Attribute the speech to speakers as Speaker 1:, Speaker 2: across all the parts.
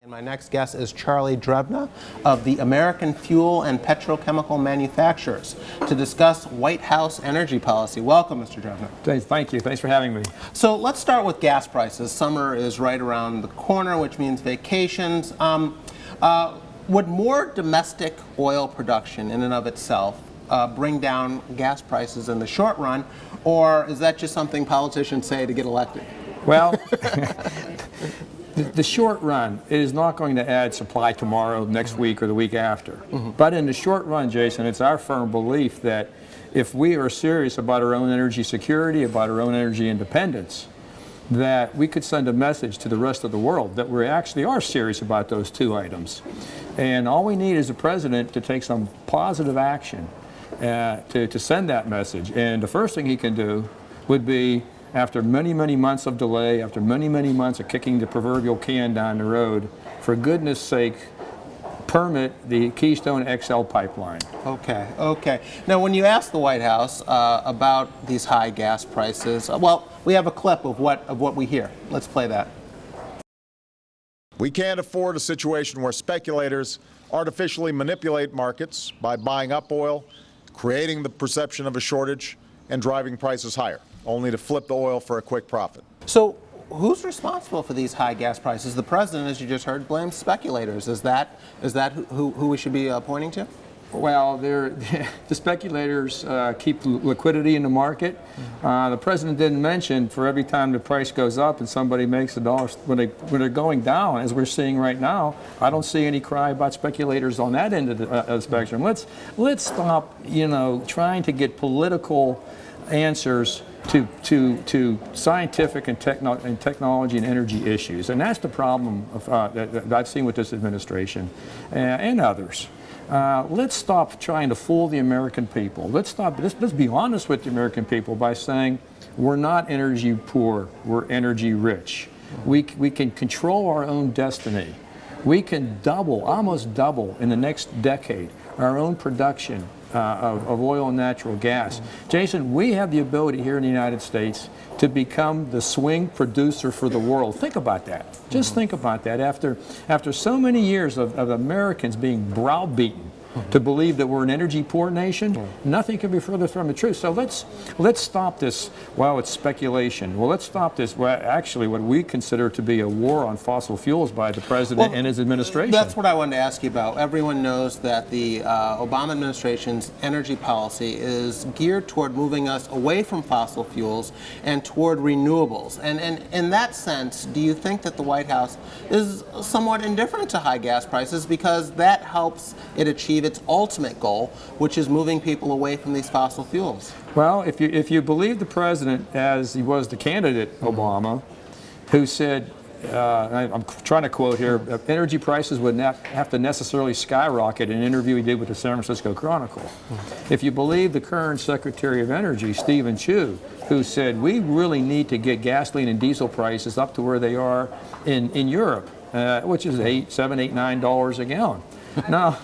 Speaker 1: My next guest is Charlie Drevna of the American Fuel and Petrochemical Manufacturers to discuss White House energy policy. Welcome, Mr. Drevna.
Speaker 2: Thank you. Thanks for having me.
Speaker 1: So let's start with gas prices. Summer is right around the corner, which means vacations. Would more domestic oil production in and of itself bring down gas prices in the short run, or is that just something politicians say to get elected?
Speaker 2: Well, the short run is not going to add supply tomorrow, next week, or the week after. But in the short run, Jason, it's our firm belief that if we are serious about our own energy security, about our own energy independence, that we could send a message to the rest of the world that we actually are serious about those two items. And all we need is the president to take some positive action to send that message. And the first thing he can do would be, after many, many months of delay, after many, many months of kicking the proverbial can down the road, for goodness sake, permit the Keystone XL pipeline.
Speaker 1: Okay. Now, when you ask the White House about these high gas prices, well, we have a clip of what we hear. Let's play that.
Speaker 3: We can't afford a situation where speculators artificially manipulate markets by buying up oil, creating the perception of a shortage, and driving prices higher, only to flip the oil for a quick profit.
Speaker 1: So who's responsible for these high gas prices? The president, as you just heard, blames speculators. Is that who we should be pointing to?
Speaker 2: Well, the speculators keep liquidity in the market. The president didn't mention for every time the price goes up and somebody makes a dollar, when they're going down, as we're seeing right now, I don't see any cry about speculators on that end of the spectrum. Let's stop, trying to get political answers to scientific and technology and energy issues, and that's the problem that I've seen with this administration and others. Let's stop trying to fool the American people. Let's be honest with the American people by saying we're not energy poor, we're energy rich. We can control our own destiny. We can almost double in the next decade our own production of oil and natural gas. Jason, we have the ability here in the United States to become the swing producer for the world. Think about that. Just think about that. After so many years of Americans being browbeaten to believe that we're an energy poor nation, nothing can be further from the truth. So let's stop this. Well, it's speculation. Well, let's stop this. Well, actually, what we consider to be a war on fossil fuels by the president and his administration.
Speaker 1: That's what I wanted to ask you about. Everyone knows that the Obama administration's energy policy is geared toward moving us away from fossil fuels and toward renewables. And in that sense, do you think that the White House is somewhat indifferent to high gas prices because that helps it achieve its ultimate goal, which is moving people away from these fossil fuels?
Speaker 2: Well, if you believe the president, as he was the candidate, Obama, who said, I'm trying to quote here, energy prices would not have to necessarily skyrocket, in an interview he did with the San Francisco Chronicle. If you believe the current Secretary of Energy, Stephen Chu, who said we really need to get gasoline and diesel prices up to where they are in Europe, which is $7, $8, $9 a gallon. Now,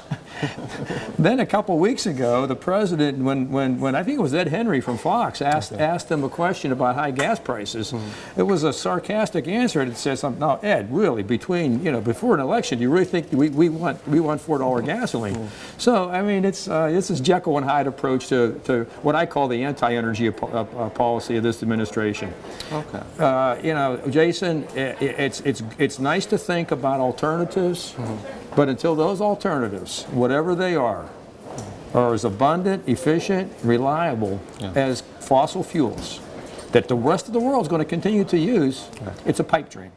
Speaker 2: then a couple weeks ago, the president, when I think it was Ed Henry from Fox asked him a question about high gas prices, it was a sarcastic answer. It said something. No, Ed, really, before an election, do you really think we want $4 gasoline? So I mean, this is Jekyll and Hyde approach to what I call the anti-energy policy of this administration.
Speaker 1: Okay.
Speaker 2: Jason, it's nice to think about alternatives. But until those alternatives, whatever they are as abundant, efficient, reliable as fossil fuels that the rest of the world is going to continue to use, it's a pipe dream.